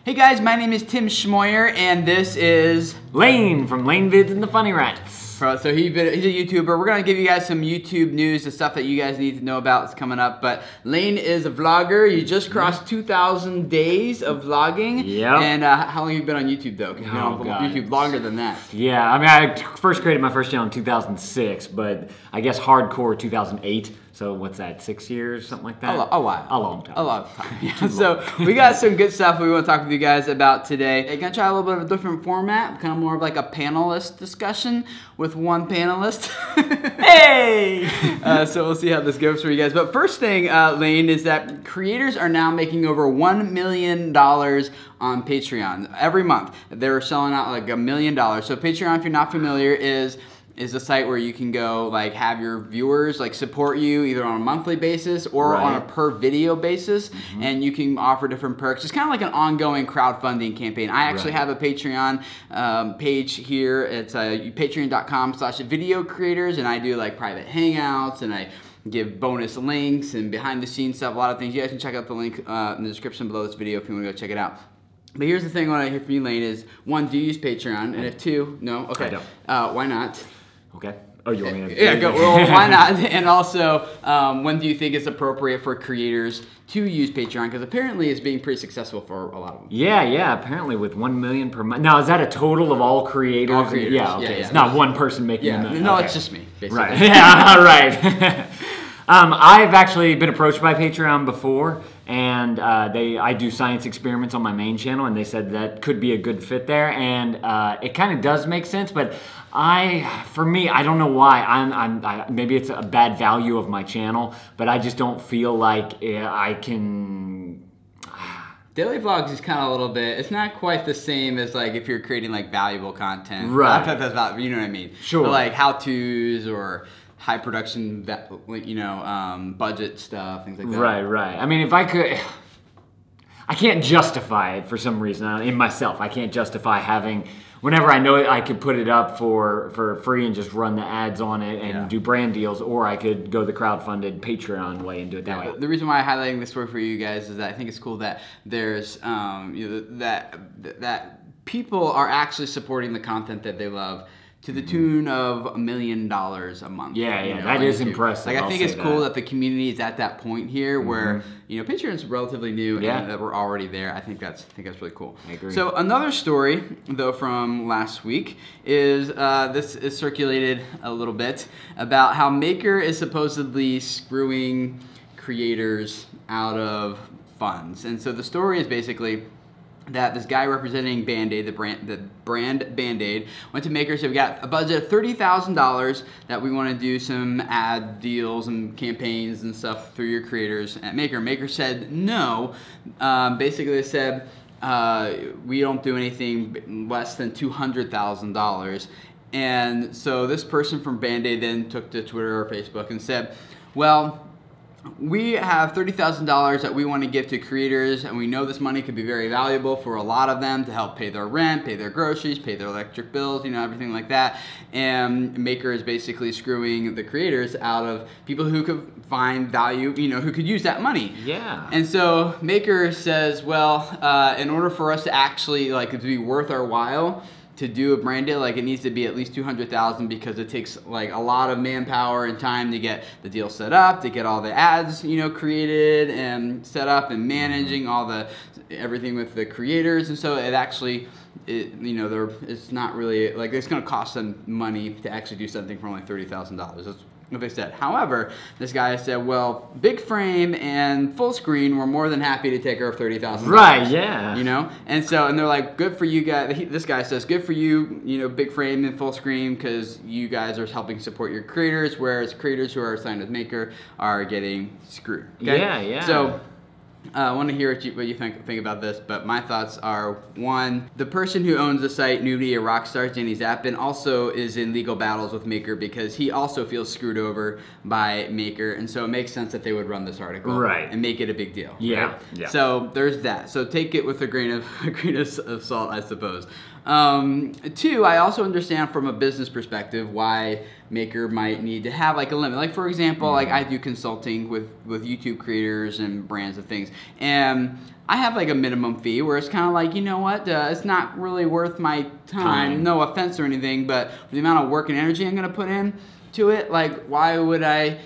Hey guys, my name is Tim Schmoyer, and this is Lane from Lane Vids and the Funny Rats. So he's a YouTuber. We're gonna give you guys some YouTube news, the stuff that you guys need to know about is coming up. But Lane is a vlogger. You just crossed 2,000 days of vlogging. Yep. And how long have you been on YouTube though? Because you've been on YouTube longer than that. Yeah, I mean, I first created my first channel in 2006, but I guess hardcore 2008. So what's that, 6 years, something like that? A while. A long time. A lot of time. Yeah. So we got some good stuff we want to talk with you guys about today. I'm gonna try a little bit of a different format, kind of more of like a panelist discussion with one panelist. Hey! So we'll see how this goes for you guys. But first thing, Lane, is that creators are now making over $1 million on Patreon every month. They're selling out like $1 million. So Patreon, if you're not familiar, is a site where you can go like have your viewers like support you either on a monthly basis or on a per video basis, and you can offer different perks. It's kind of like an ongoing crowdfunding campaign. I actually have a Patreon page here. It's patreon.com/video creators, and I do like private hangouts, and I give bonus links and behind the scenes stuff, a lot of things. You guys can check out the link in the description below this video if you want to go check it out. But here's the thing, what I hear from you, Lane, is one, do you use Patreon? And if two, no? Okay. I don't. Why not? Okay. Oh, you want me to? Yeah, go. Well, why not? And also, when do you think it's appropriate for creators to use Patreon? Because apparently it's being pretty successful for a lot of them. Yeah. Apparently with 1 million per month. Now, is that a total of all creators? All creators. Yeah. Okay. Yeah. It's not one person making a million. No, okay. it's just me, basically. Right. Yeah. Right. I've actually been approached by Patreon before, and I do science experiments on my main channel, and they said that could be a good fit there, and it kind of does make sense. But for me, I don't know why. Maybe it's a bad value of my channel, but I just don't feel like I can. Daily vlogs is kind of a little bit, it's not quite the same as like if you're creating like valuable content. Right. You know what I mean? Sure. But like how-tos or high production, budget stuff, things like that. Right. I mean, if I could, I can't justify it for some reason in myself. I can't justify having, whenever I know I could put it up for free and just run the ads on it and do brand deals, or I could go the crowdfunded Patreon way and do it that way. The reason why I'm highlighting this story for you guys is that I think it's cool that there's that people are actually supporting the content that they love to the tune of $1 million a month. Yeah, that is impressive. Like I think it's cool that the community is at that point here where Patreon's relatively new and that we're already there. I think that's really cool. I agree. So another story though from last week is this is circulated a little bit about how Maker is supposedly screwing creators out of funds, and so the story is basically that this guy representing Band-Aid, the brand Band-Aid, went to Maker and said, we got a budget of $30,000 that we want to do some ad deals and campaigns and stuff through your creators at Maker. Maker said no. Basically they said, we don't do anything less than $200,000. And so this person from Band-Aid then took to Twitter or Facebook and said, well, we have $30,000 that we want to give to creators, and we know this money could be very valuable for a lot of them to help pay their rent, pay their groceries, pay their electric bills, everything like that. And Maker is basically screwing the creators out of people who could find value, who could use that money. Yeah. And so Maker says, well, in order for us to actually to be worth our while to do a brand deal, it needs to be at least $200,000 because it takes a lot of manpower and time to get the deal set up, to get all the ads created and set up, and managing everything with the creators. And so it actually it's not really it's going to cost them money to actually do something for only $30,000. That's what they said. However, this guy said, well, big frame and full screen, we're more than happy to take care of $30,000. Right, yeah. And they're like, good for you guys. This guy says, good for you, big frame and full screen, because you guys are helping support your creators, whereas creators who are signed with Maker are getting screwed. Okay? Yeah. So I want to hear what you think about this, but my thoughts are, one, the person who owns the site, Nudie or Rockstar, Danny Zappin, also is in legal battles with Maker because he also feels screwed over by Maker, and so it makes sense that they would run this article and make it a big deal. Yeah. Right? So there's that. So take it with a grain of salt, I suppose. Two, I also understand from a business perspective why Maker might need to have like a limit. Like for example, like I do consulting with YouTube creators and brands and things, and I have like a minimum fee where it's kind of like, you know what, it's not really worth my time. No offense or anything, but for the amount of work and energy I'm going to put in to it, like why would I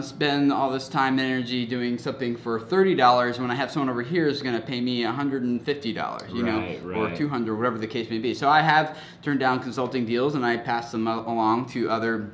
spend all this time and energy doing something for $30 when I have someone over here who's going to pay me $150, you know, or $200, whatever the case may be. So I have turned down consulting deals and I pass them along to other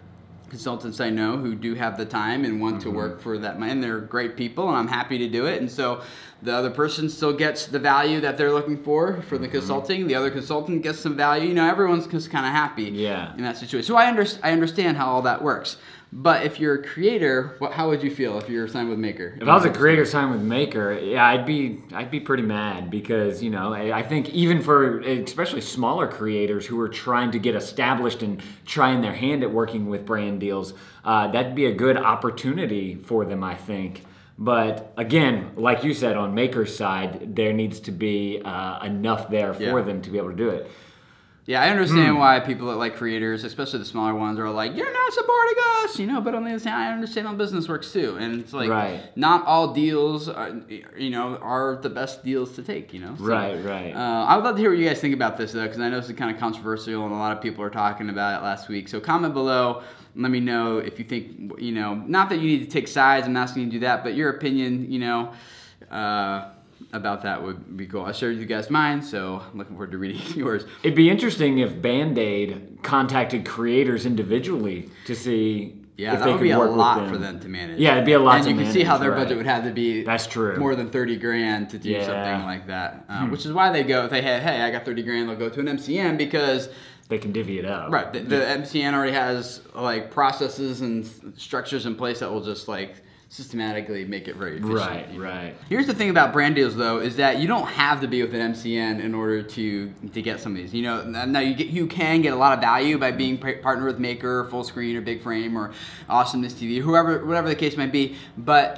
consultants I know who do have the time and want to work for that money, and they're great people and I'm happy to do it. And so the other person still gets the value that they're looking for the consulting. The other consultant gets some value. You know, everyone's just kind of happy in that situation. So I understand how all that works. But if you're a creator, how would you feel if you're signed with Maker? If I was a creator signed with Maker, yeah, I'd be pretty mad because, you know, I think even for especially smaller creators who are trying to get established and trying their hand at working with brand deals, that'd be a good opportunity for them, I think. But again, like you said, on Maker's side, there needs to be enough there for them to be able to do it. Yeah, I understand why people that like creators, especially the smaller ones, are like, you're not supporting us, you know, but on the other hand, I understand how business works too. And it's like, not all deals, you know, are the best deals to take, you know? So, I would love to hear what you guys think about this, though, because I know this is kind of controversial and a lot of people are talking about it last week. So comment below. Let me know if you think, you know, not that you need to take sides, I'm not asking you to do that, but your opinion, you know, about that would be cool. I shared you guys mine, so I'm looking forward to reading yours. It'd be interesting if Band-Aid contacted creators individually to see if they could work with them. That would be a lot for them to manage. Yeah, it'd be a lot to manage. And you can see how their budget would have to be more than 30 grand to do something like that. Which is why they go, if they have, hey, I got 30 grand, they'll go to an MCN because they can divvy it up. Right. The MCN already has like processes and structures in place that will just like systematically make it very efficient. Right. Here's the thing about brand deals, though, is that you don't have to be with an MCN in order to get some of these. You know, now you can get a lot of value by being partnered with Maker, or Full Screen, or Big Frame, or Awesomeness TV, whatever the case might be. But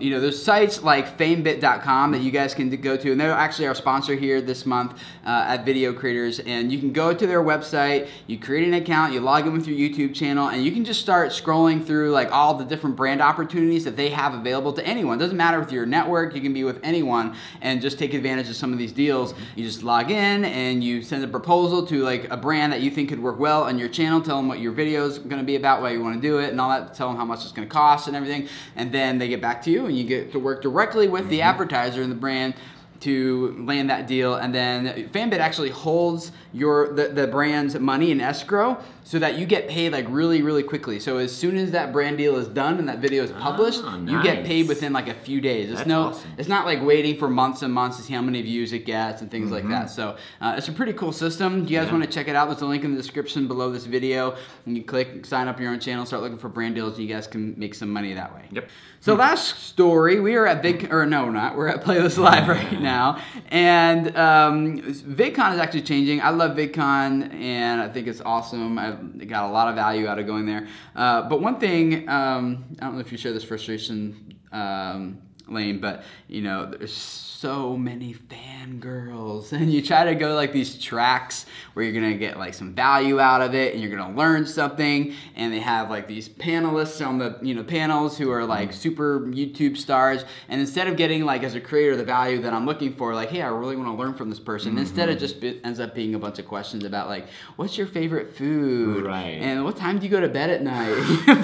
you know, there's sites like famebit.com that you guys can go to, and they're actually our sponsor here this month at Video Creators. And you can go to their website, you create an account, you log in with your YouTube channel, and you can just start scrolling through like all the different brand opportunities that they have available to anyone. It doesn't matter with your network, you can be with anyone and just take advantage of some of these deals. You just log in and you send a proposal to like a brand that you think could work well on your channel, tell them what your video is going to be about, why you want to do it and all that, tell them how much it's going to cost and everything, and then they get back to you and you get to work directly with the advertiser and the brand to land that deal. And then Fanbit actually holds the brand's money in escrow so that you get paid like really quickly. So as soon as that brand deal is done and that video is published, you get paid within like a few days. It's awesome. It's not like waiting for months and months to see how many views it gets and things like that. So it's a pretty cool system. Do you guys want to check it out? There's a link in the description below this video. And you click, sign up your own channel, start looking for brand deals, and you guys can make some money that way. Yep. So last story, we are at we're at Playlist Live right now, and VidCon is actually changing. I love VidCon, and I think it's awesome. I've got a lot of value out of going there. But one thing, I don't know if you share this frustration, Lane, but you know, there's so many fangirls, and you try to go like these tracks where you're gonna get like some value out of it and you're gonna learn something, and they have like these panelists on the panels who are like super YouTube stars, and instead of getting like as a creator the value that I'm looking for, like, hey, I really want to learn from this person, instead it just ends up being a bunch of questions about like, what's your favorite food, and what time do you go to bed at night?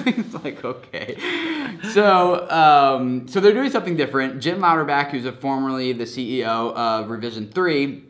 Things like, okay. So so they're doing something different. Jim Louderback, who's formerly the CEO of Revision 3,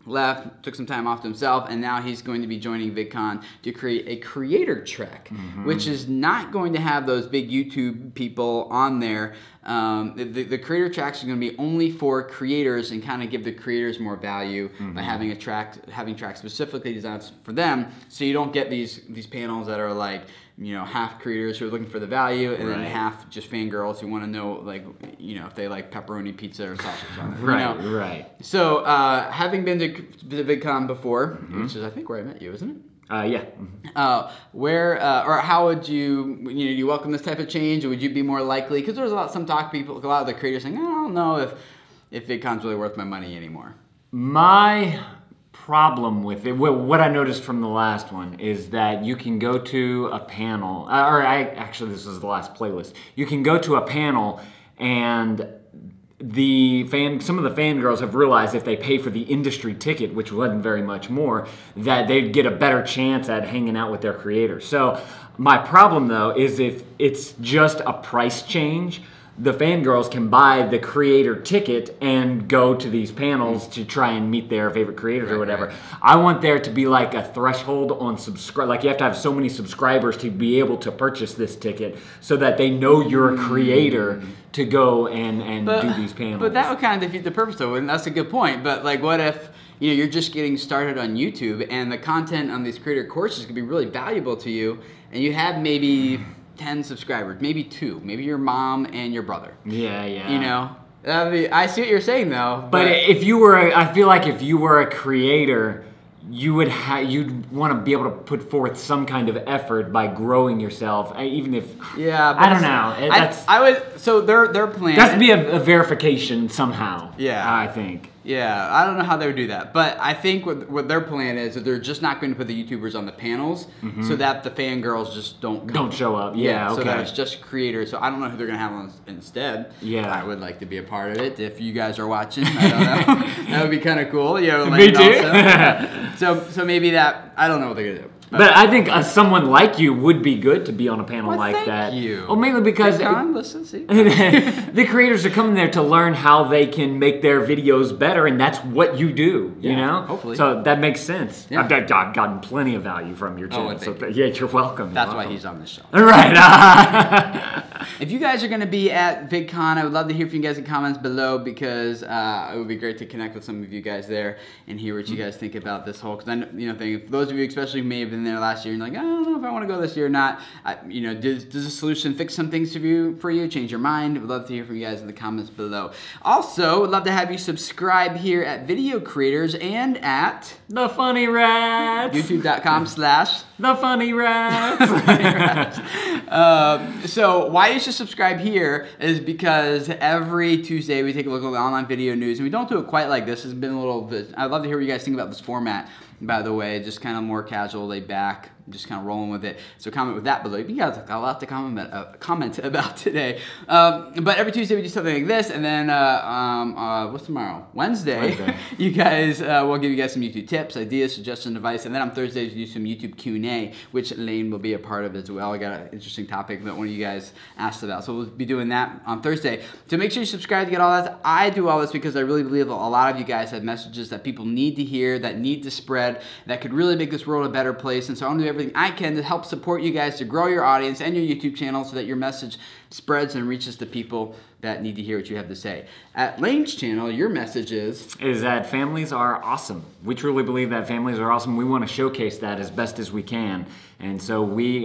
left, took some time off to himself, and now he's going to be joining VidCon to create a creator track, which is not going to have those big YouTube people on there. The creator tracks are going to be only for creators and kind of give the creators more value by having tracks specifically designed for them, so you don't get these panels that are like, you know, half creators who are looking for the value and then half just fangirls who want to know, like, you know, if they like pepperoni pizza or sausage on it. So having been to VidCon before, which is I think where I met you, isn't it? Yeah. Where or how would do you welcome this type of change, or would you be more likely? Because there's a lot of the creators saying, I don't know if VidCon's really worth my money anymore. My problem with it, what I noticed from the last one, is that you can go to a panel, actually this is the last playlist. You can go to a panel and some of the fangirls have realized if they pay for the industry ticket, which wasn't very much more, that they'd get a better chance at hanging out with their creator. So my problem though is if it's just a price change, the fangirls can buy the creator ticket and go to these panels to try and meet their favorite creators or whatever. Right. I want there to be like a threshold on subscribe. Like you have to have so many subscribers to be able to purchase this ticket so that they know you're a creator to go and do these panels. But that would kind of defeat the purpose of it, and that's a good point. But like, what if you're just getting started on YouTube and the content on these creator courses could be really valuable to you, and you have maybe 10 subscribers, maybe 2, maybe your mom and your brother. Yeah. I see what you're saying though. But if you were, I feel like if you were a creator, you'd want to be able to put forth some kind of effort by growing yourself, even if I don't know. I would. So their plan. There has to be a verification somehow. Yeah, I think. Yeah, I don't know how they would do that, but I think what their plan is that they're just not going to put the YouTubers on the panels, so that the fangirls just don't show up. Yeah, okay. So that it's just creators. So I don't know who they're going to have on instead. Yeah, I would like to be a part of it if you guys are watching. I don't know. That would be kind of cool. Me too. So maybe that, I don't know what they're going to do. But I think someone like you would be good to be on a panel like thank that. You. Well, mainly because listen, see. The creators are coming there to learn how they can make their videos better, and that's what you do. You know, hopefully. So that makes sense. Yeah. I've gotten plenty of value from your channel. Yeah, you're welcome. That's why he's on the show. Right. If you guys are going to be at VidCon, I would love to hear from you guys in comments below, because it would be great to connect with some of you guys there and hear what you guys think about this whole. Because I think for those of you, especially who may have been there last year, and like, I don't know if I want to go this year or not. Does the solution fix some things for you? Change your mind? Would love to hear from you guys in the comments below. Also, would love to have you subscribe here at Video Creators and at The Funny Rats. YouTube.com/The Funny Rats. So why you should subscribe here is because every Tuesday we take a look at the online video news, and we don't do it quite like this. It's been a little bit. I'd love to hear what you guys think about this format, by the way. Just kind of more casual, laid back, just kind of rolling with it. So comment with that below. You guys got a lot to comment about today. But every Tuesday we do something like this, and then what's tomorrow? Wednesday. You guys, we'll give you guys some YouTube tips, ideas, suggestions, advice, and then on Thursdays we do some YouTube Q&A, which Lane will be a part of as well. I got an interesting topic that one of you guys asked about, so we'll be doing that on Thursday. So make sure you subscribe to get all that. I do all this because I really believe a lot of you guys have messages that people need to hear, that need to spread, that could really make this world a better place, and so I'm gonna do everything I can to help support you guys to grow your audience and your YouTube channel so that your message spreads and reaches the people that need to hear what you have to say. At Lane's channel, your message is that families are awesome. We truly believe that families are awesome. We want to showcase that as best as we can. And so we,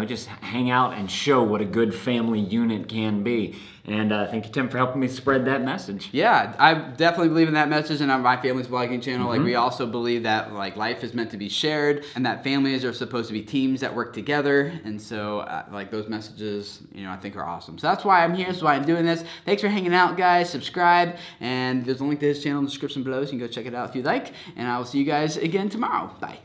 just hang out and show what a good family unit can be. And thank you, Tim, for helping me spread that message. Yeah, I definitely believe in that message, and on my family's vlogging channel, like we also believe that life is meant to be shared, and that families are supposed to be teams that work together. And so those messages, I think are awesome. So that's why I'm here. That's why I'm doing this. Thanks for hanging out, guys. Subscribe, and there's a link to his channel in the description below, so you can go check it out if you'd like. And I will see you guys again tomorrow. Bye.